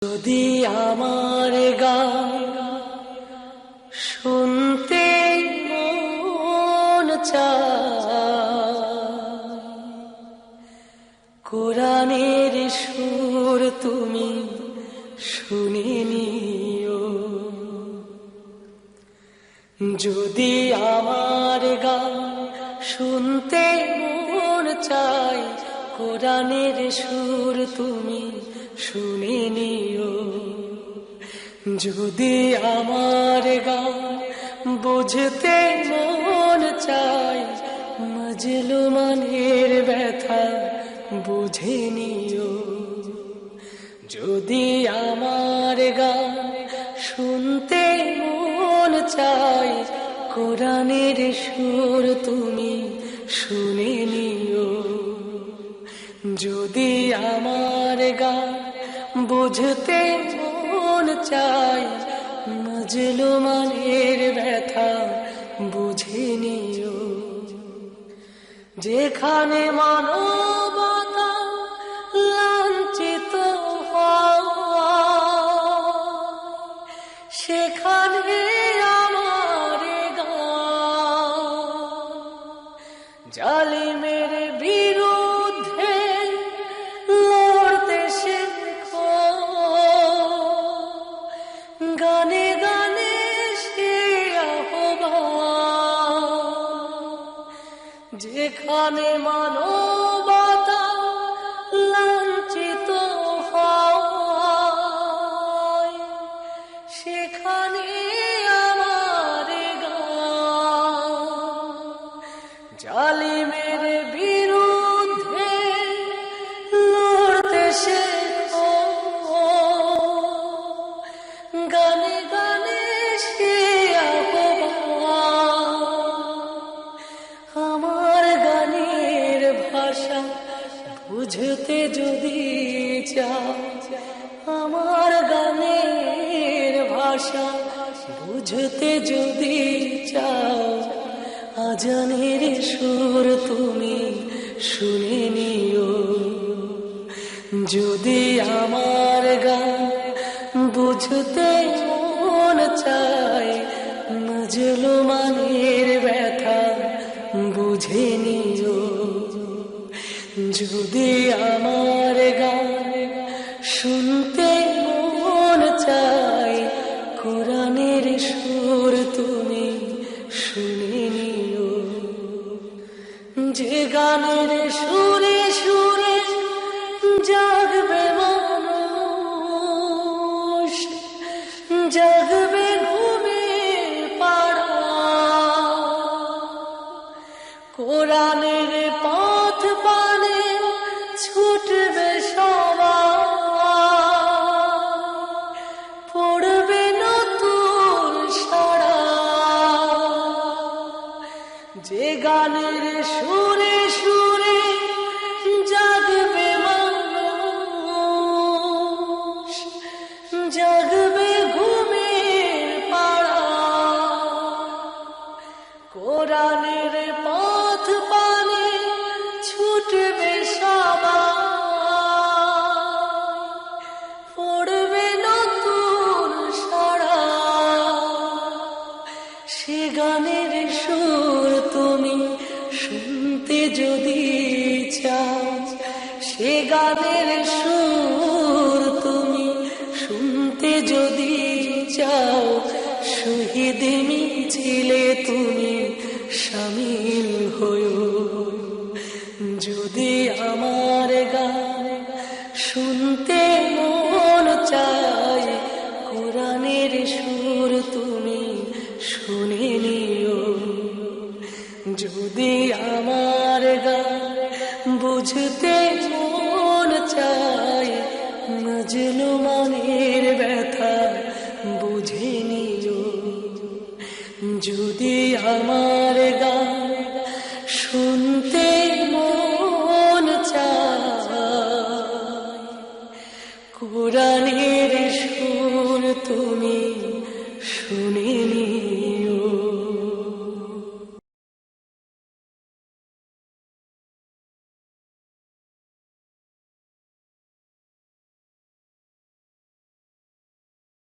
যদি আমার গান শুনতে মন চায়, কোরআনের সুর তুমি শুনে নিও। যদি আমার গান শুনতে মন চায়, কোরআনের সুর তুমি শুনে নিও। যদি আমার গান বুঝতে মন চায়, মাজলুমানের ব্যথা বুঝে নিও। যদি আমার গান শুনতে মন চায়, কোরআনের সুর তুমি শুনে নিও। যদি আমার গান বুঝতে মন চায়, মাজলুমানের ব্যথা বুঝে নিও। যেখানে মানবতা লাঞ্ছিত হয়, সেখানে আমার গান জালিমের বিরুদ্ধে লড়তে শেখো। গানে গানে সে আহ্বান, যেখানে মানবতা লাঞ্ছিত হয়, সেখানে আমার গান জালিমের বিরুদ্ধে লড়তে শেখো। গানে গানে সে আহ্বান, আমার গানের ভাষা বুঝতে যদি চাও, আমার গানের ভাষা বুঝতে যদি চাও, আজানের সুর তুমি শুনে নিও। যদি আমার গান বুঝতে মন চায়, মাজলুমানের ব্যথা বুঝে নিও। যদি আমার গান শুনতে মন চায়, কোরআনের সুর তুমি শুনে নিও। যে গানের সুরে সুরে জাগবে মানুষ, জাগবে ঘুমের পাড়া, কোরআনের পথ পানে ছুটবে সবাই, পড়বে নতুন সাড়া। যে গানের সুরে সুরে জাগবে মানুষ, জাগবে ঘুমের পাড়া, কোরআনের পথ পানে ছুটবে সবাই, পড়বে নতুন সাড়া। সে গানের সুর তুমি শুনতে যদি চাও, সে গানের সুর তুমি শুনতে যদি চাও, শহীদ মিছিলে তুমি শামিল হয়ো। যদি আমার গান শুনতে মন চায়, কোরআনের সুর তুমি শুনে নিও। যদি আমার গান বুঝতে মন চায়, মাজলুমা